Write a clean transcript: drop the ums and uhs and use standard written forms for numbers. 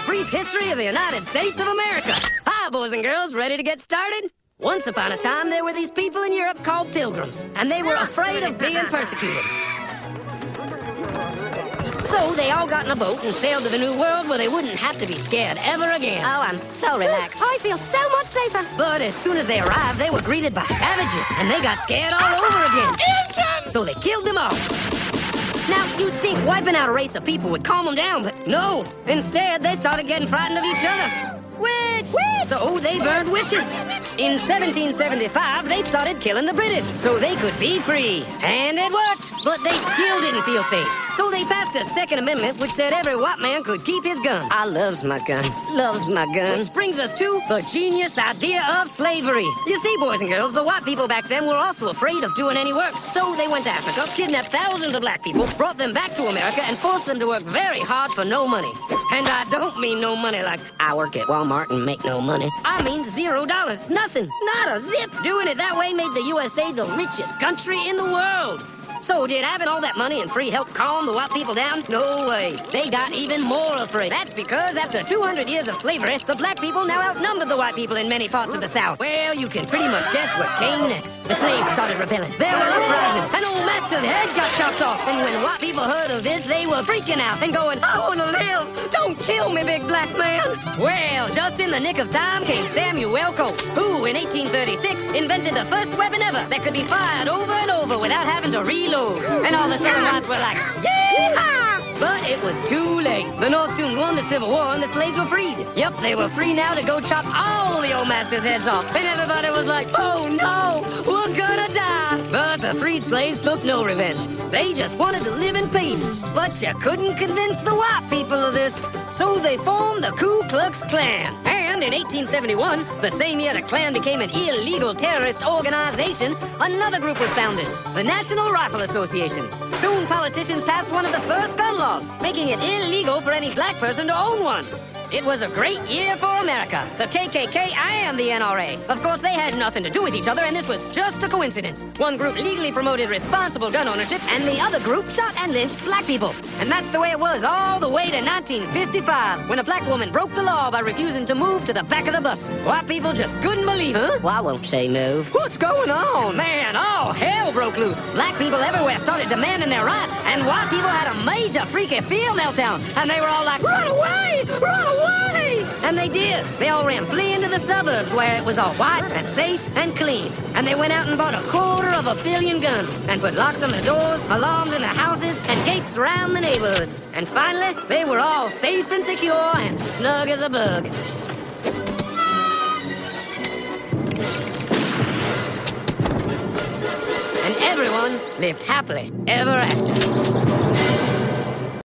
brief history of the United States of America. Hi, boys and girls, ready to get started? Once upon a time, there were these people in Europe called pilgrims, and they were afraid of being persecuted. So they all got in a boat and sailed to the New World where they wouldn't have to be scared ever again. Oh, I'm so relaxed. I feel so much safer. But as soon as they arrived, they were greeted by savages, and they got scared all over again. Indians! So they killed them all. Now, you'd think wiping out a race of people would calm them down, but no. Instead, they started getting frightened of each other. Witch! So they burned witches. In 1775, they started killing the British so they could be free. And it worked, but they still didn't feel safe. So they passed a Second Amendment which said every white man could keep his gun. I loves my gun. Loves my gun. Which brings us to the genius idea of slavery. You see, boys and girls, the white people back then were also afraid of doing any work. So they went to Africa, kidnapped thousands of black people, brought them back to America, and forced them to work very hard for no money. And I don't mean no money like I work at Walmart and make no money. I mean $0. Nothing. Not a zip. Doing it that way made the USA the richest country in the world. So did having all that money and free help calm the white people down? No way. They got even more afraid. That's because after 200 years of slavery, the black people now outnumbered the white people in many parts of the South. Well, you can pretty much guess what came next. The slaves started rebelling. There were uprisings, and old master's head got chopped off. And when white people heard of this, they were freaking out and going, I want to live. Don't kill me, big black man. Well, just in the nick of time came Samuel Colt, who in 1836 invented the first weapon ever that could be fired over and over without having to reload. And all the southern whites were like, yeah! But it was too late. The North soon won the Civil War and the slaves were freed. Yep, they were free now to go chop all the old masters' heads off. And everybody was like, oh no, we're gonna die. But the freed slaves took no revenge. They just wanted to live in peace. But you couldn't convince the white people of this. So they formed the Ku Klux Klan. And in 1871, the same year the Klan became an illegal terrorist organization, another group was founded, the National Rifle Association. Soon politicians passed one of the first gun laws, making it illegal for any black person to own one. It was a great year for America, the KKK and the NRA. Of course, they had nothing to do with each other, and this was just a coincidence. One group legally promoted responsible gun ownership, and the other group shot and lynched black people. And that's the way it was all the way to 1955, when a black woman broke the law by refusing to move to the back of the bus. White people just couldn't believe it. Huh? Well, I won't say move. What's going on? Man, all hell broke loose. Black people everywhere started demanding their rights, and white people had a major freaky fear meltdown, and they were all like, run away! Run away! And they did. They all ran fleeing to the suburbs where it was all white and safe and clean. And they went out and bought 250 million guns and put locks on the doors, alarms in the houses, and gates around the neighborhoods. And finally, they were all safe and secure and snug as a bug. And everyone lived happily ever after.